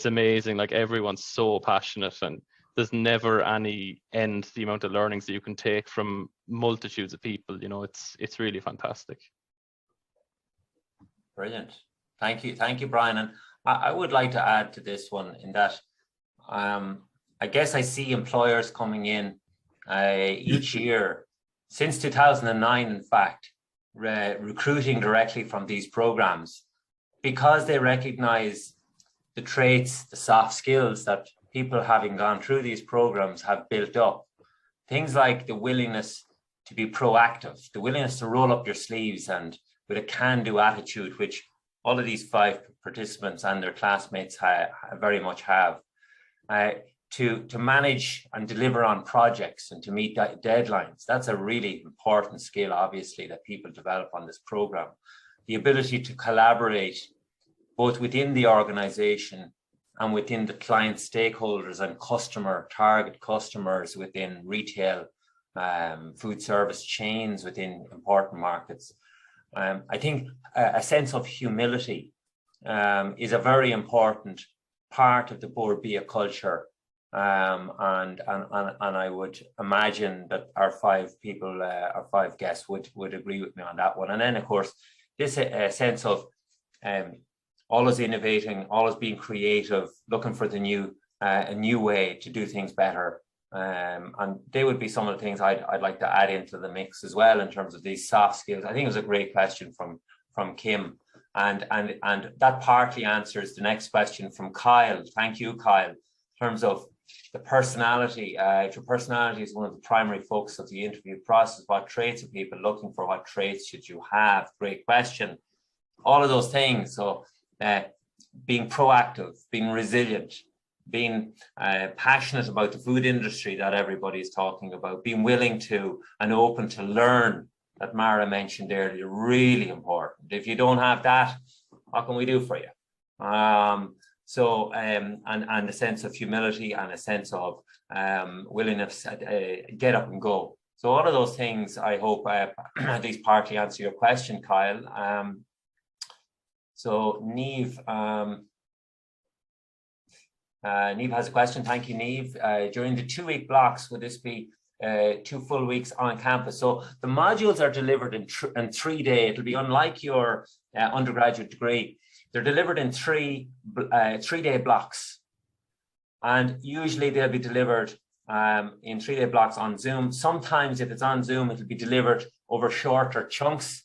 amazing. Like, everyone's so passionate, and there's never any end to the amount of learnings that you can take from multitudes of people. You know, it's really fantastic. Brilliant. Thank you, Brian. And I would like to add to this one in that I guess I see employers coming in each year since 2009, in fact, recruiting directly from these programs, because they recognize the traits, the soft skills that people having gone through these programs have built up. Things like the willingness to be proactive, the willingness to roll up your sleeves and with a can-do attitude, which all of these 5 participants and their classmates very much have. To manage and deliver on projects and to meet deadlines. That's a really important skill, obviously, that people develop on this program. The ability to collaborate both within the organization and within the client stakeholders and target customers within retail, food service chains within important markets. I think a sense of humility is a very important part of the Bord Bia culture. And I would imagine that our 5 people, our 5 guests would agree with me on that one. And then, of course, this sense of always innovating, always being creative, looking for the new, a new way to do things better. And they would be some of the things I'd like to add into the mix as well in terms of these soft skills. I think it was a great question from Kim, and that partly answers the next question from Kyle. Thank you, Kyle. In terms of the personality, if your personality is one of the primary focus of the interview process, what traits are people looking for? What traits should you have? Great question. All of those things. So being proactive, being resilient, being passionate about the food industry that everybody is talking about, being willing to and open to learn, that Mara mentioned earlier, really important. If you don't have that, what can we do for you? And a sense of humility and a sense of willingness to get up and go. So all of those things, I hope at least partly answer your question, Kyle. So Neve, Neve has a question. Thank you, Neve. During the 2-week blocks, would this be 2 full weeks on campus? So the modules are delivered in 3 days. It'll be unlike your undergraduate degree. They're delivered in 3-day blocks. And usually they'll be delivered in 3-day blocks on Zoom. Sometimes if it's on Zoom, it'll be delivered over shorter chunks,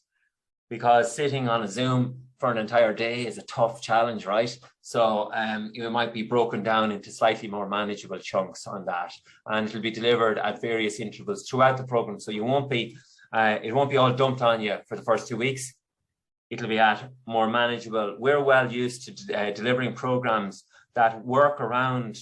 because sitting on a Zoom for an entire day is a tough challenge, right? So it might be broken down into slightly more manageable chunks on that, and it'll be delivered at various intervals throughout the program. So you won't be, it won't be all dumped on you for the first 2 weeks. It'll be at more manageable. We're well used to delivering programs that work around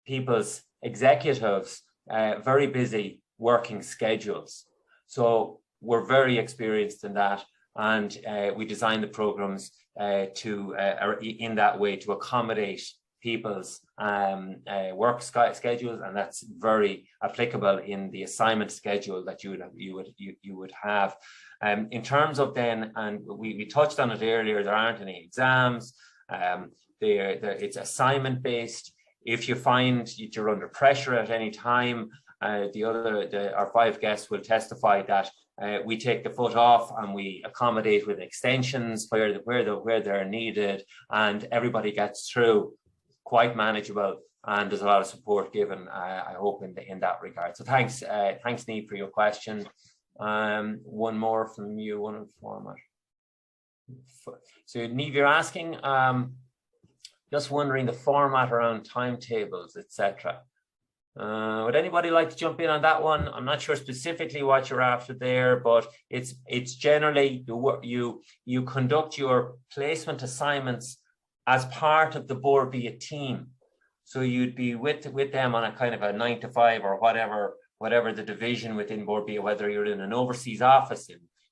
people's executives' very busy working schedules. So we're very experienced in that. And we design the programs in that way to accommodate people's work schedules, and that's very applicable in the assignment schedule that you would have. In terms of then, and we touched on it earlier, there aren't any exams. It's assignment based. If you find you're under pressure at any time, our 5 guests will testify that we take the foot off and we accommodate with extensions where they're needed, and everybody gets through quite manageable, and there's a lot of support given, I hope, in that regard. So thanks Neve, for your question. One more from you, one of the format. So Neve, you're asking, just wondering the format around timetables, etc. Would anybody like to jump in on that one? I'm not sure specifically what you're after there, but it's generally you conduct your placement assignments as part of the Bord Bia team. So you'd be with them on a kind of a 9 to 5 or whatever the division within Bord Bia, whether you're in an overseas office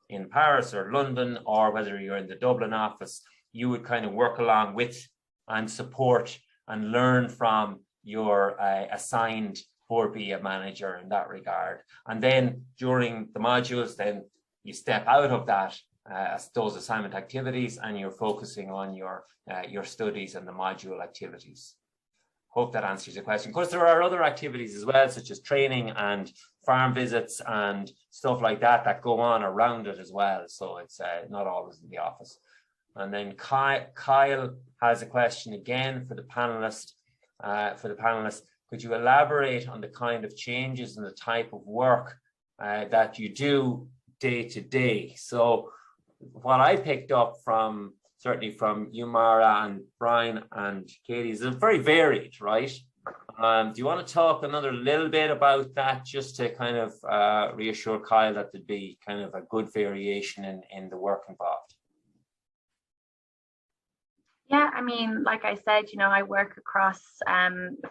in Paris or London, or whether you're in the Dublin office, you would kind of work along with and support and learn from your assigned Bord Bia manager in that regard. And then during the modules, then you step out of that those assignment activities, and you're focusing on your studies and the module activities. Hope that answers your question. Of course, there are other activities as well, such as training and farm visits and stuff like that go on around it as well. So it's not always in the office. And then Kyle has a question again for the panelist. Could you elaborate on the kind of changes in the type of work that you do day to day? So what I picked up certainly from you, Mara, and Brian and Katie, is very varied, right? Do you want to talk another little bit about that, just to kind of reassure Kyle that there'd be kind of a good variation in the work involved? Yeah, I mean, like I said, I work across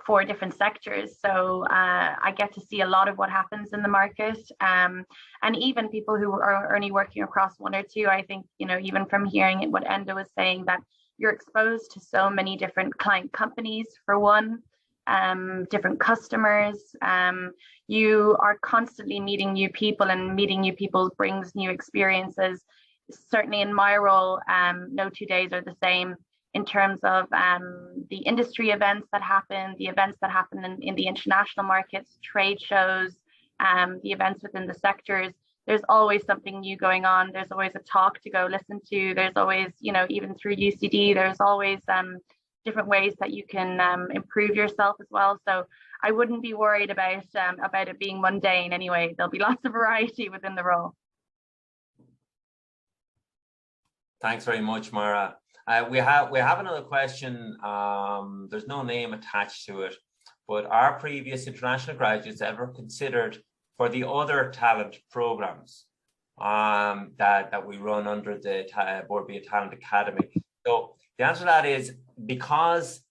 4 different sectors. So I get to see a lot of what happens in the market. And even people who are only working across 1 or 2, I think, even from hearing what Enda was saying, that you're exposed to so many different client companies, for one, different customers. You are constantly meeting new people, and meeting new people brings new experiences. Certainly in my role, no 2 days are the same. In terms of the industry events that happen, the events that happen in the international markets, trade shows, the events within the sectors, there's always something new going on. There's always a talk to go listen to. There's always, even through UCD, there's always different ways that you can improve yourself as well. So I wouldn't be worried about it being mundane anyway. There'll be lots of variety within the role. Thanks very much, Mara. We have another question. There's no name attached to it, but are previous international graduates ever considered for the other talent programs that we run under the Bord Bia Talent Academy? So the answer to that is because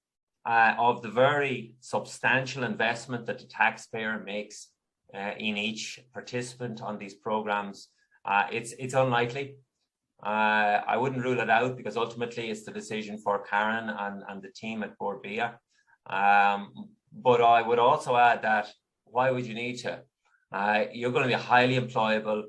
of the very substantial investment that the taxpayer makes in each participant on these programs. It's unlikely. I wouldn't rule it out, because ultimately it's the decision for Karen and the team at Bord Bia. But I would also add that why would you need to? You're going to be highly employable.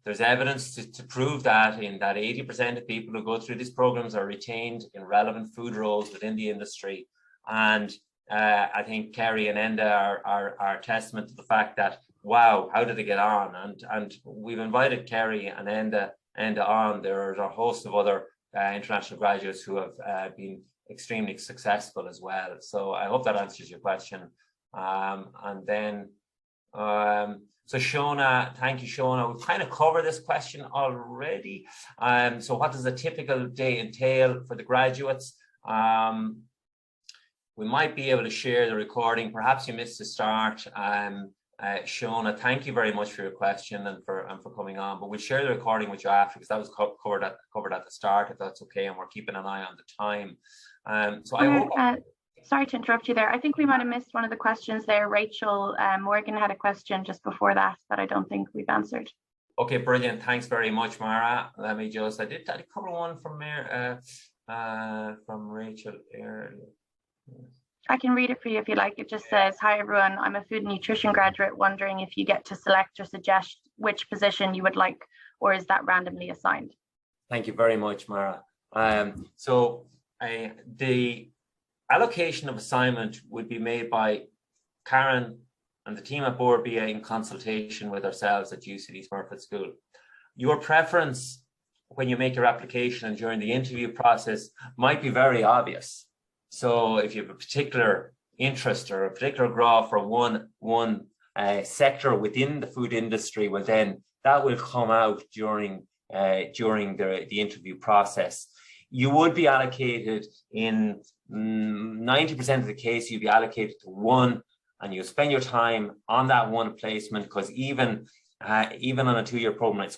There's evidence to prove that, in that 80% of people who go through these programs are retained in relevant food roles within the industry. And I think Kerry and Enda are testament to the fact that, wow, how did they get on? And we've invited Kerry and Enda on. There's a host of other international graduates who have been extremely successful as well. So I hope that answers your question. And then, so Shona, thank you, Shona. We've kind of covered this question already. So what does a typical day entail for the graduates? We might be able to share the recording. Perhaps you missed the start. Shona, thank you very much for your question and for coming on. But we'll share the recording with you after, because that was covered at the start, if that's okay, and we're keeping an eye on the time. So I hope. Sorry to interrupt you there. I think we might have missed one of the questions there. Rachel Morgan had a question just before that I don't think we've answered. Okay, brilliant. Thanks very much, Mara. Let me just, I did cover one from Rachel earlier. I can read it for you if you like. It just says, hi everyone, I'm a food and nutrition graduate wondering if you get to select or suggest which position you would like, or is that randomly assigned? Thank you very much, Mara. So the allocation of assignment would be made by Karen and the team at Bord Bia in consultation with ourselves at UCD Smurfit School. Your preference when you make your application and during the interview process might be very obvious. So if you have a particular interest or a particular draw for one sector within the food industry, well then that will come out during the interview process. You would be allocated, in 90% of the case, you'd be allocated to one and you spend your time on that one placement, because even on a 2-year program,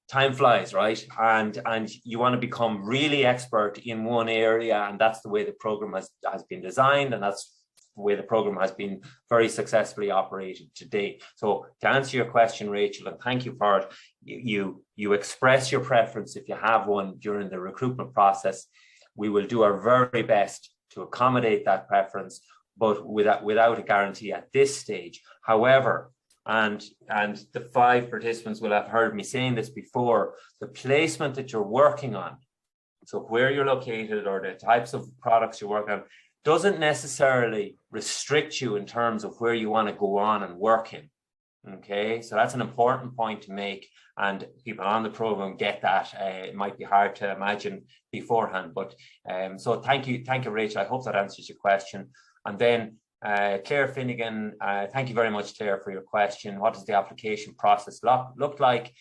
time flies, right? And you want to become really expert in one area, and that's the way the program has been designed, and that's the way the program has been very successfully operated to date. So to answer your question, Rachel, and thank you for it, you express your preference if you have one during the recruitment process. We will do our very best to accommodate that preference, but without a guarantee at this stage. However, and the 5 participants will have heard me saying this before, the placement that you're working on, so where you're located or the types of products you're working on, doesn't necessarily restrict you in terms of where you want to go on and work in. Okay, so that's an important point to make, and people on the program get that. It might be hard to imagine beforehand, but so thank you, Rachel. I hope that answers your question. And then Claire Finnegan, thank you very much, Claire, for your question. What does the application process look like?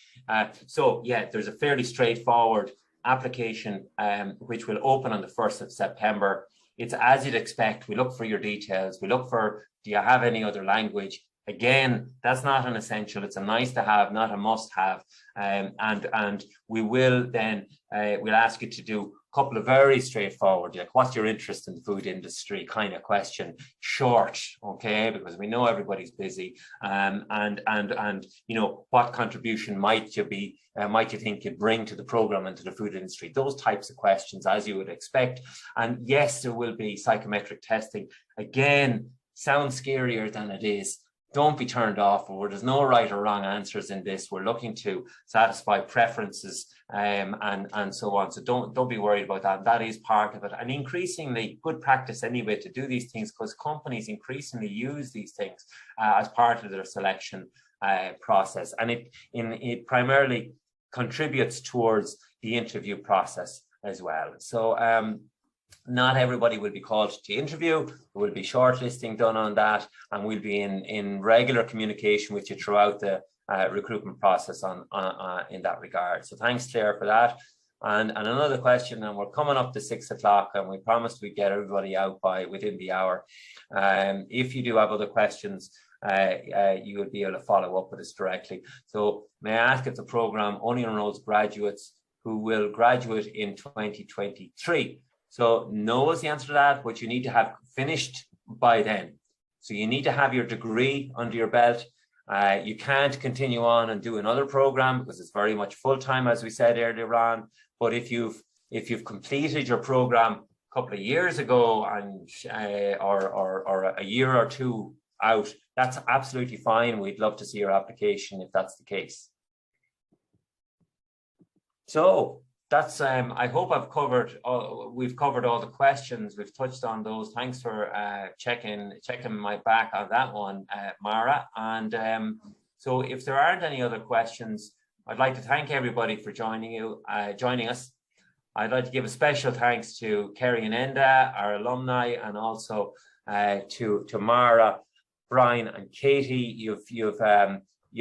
So yeah, there's a fairly straightforward application which will open on the 1st of September. It's as you'd expect. We look for your details. We look for, do you have any other language? Again, that's not an essential. It's a nice to have, not a must have. And we will then, we'll ask you to do a couple of very straightforward, like what's your interest in the food industry kind of question, short, okay, because we know everybody's busy. And you know, what contribution might you think you'd bring to the program and to the food industry? Those types of questions, as you would expect. And yes, there will be psychometric testing. Again, sounds scarier than it is. Don't be turned off, or there's no right or wrong answers in this. We're looking to satisfy preferences and so on. So don't be worried about that. That is part of it. And increasingly good practice anyway to do these things, because companies increasingly use these things as part of their selection process. And it primarily contributes towards the interview process as well. So not everybody will be called to interview. There will be shortlisting done on that, and we'll be in regular communication with you throughout the recruitment process in that regard. So thanks, Claire, for that. And another question, and we're coming up to 6 o'clock, and we promised we'd get everybody out within the hour. If you do have other questions, you will be able to follow up with us directly. So may I ask if the program only enrolls graduates who will graduate in 2023? So no is the answer to that, but you need to have finished by then. So you need to have your degree under your belt. You can't continue on and do another program because it's very much full-time, as we said earlier on. But if you've completed your program a couple of years ago and or a year or two out, that's absolutely fine. We'd love to see your application if that's the case. So that's I hope we've covered all the questions. We've touched on those. Thanks for checking my back on that one, Mara. And so if there aren't any other questions, I'd like to thank everybody for joining us. I'd like to give a special thanks to Kerry and Enda, our alumni, and also to Mara, Brian, and Katie. You've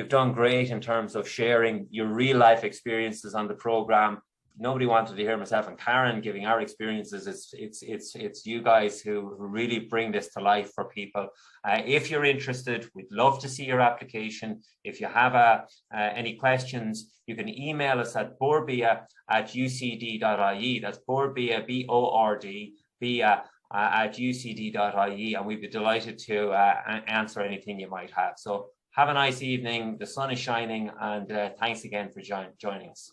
done great in terms of sharing your real life experiences on the program. Nobody wanted to hear myself and Karen giving our experiences. It's you guys who really bring this to life for people. If you're interested, we'd love to see your application. If you have any questions, you can email us at bordbia@ucd.ie. That's Bordbia, B-O-R-D, Bia at ucd.ie, and we'd be delighted to answer anything you might have. So have a nice evening. The sun is shining, and thanks again for joining us.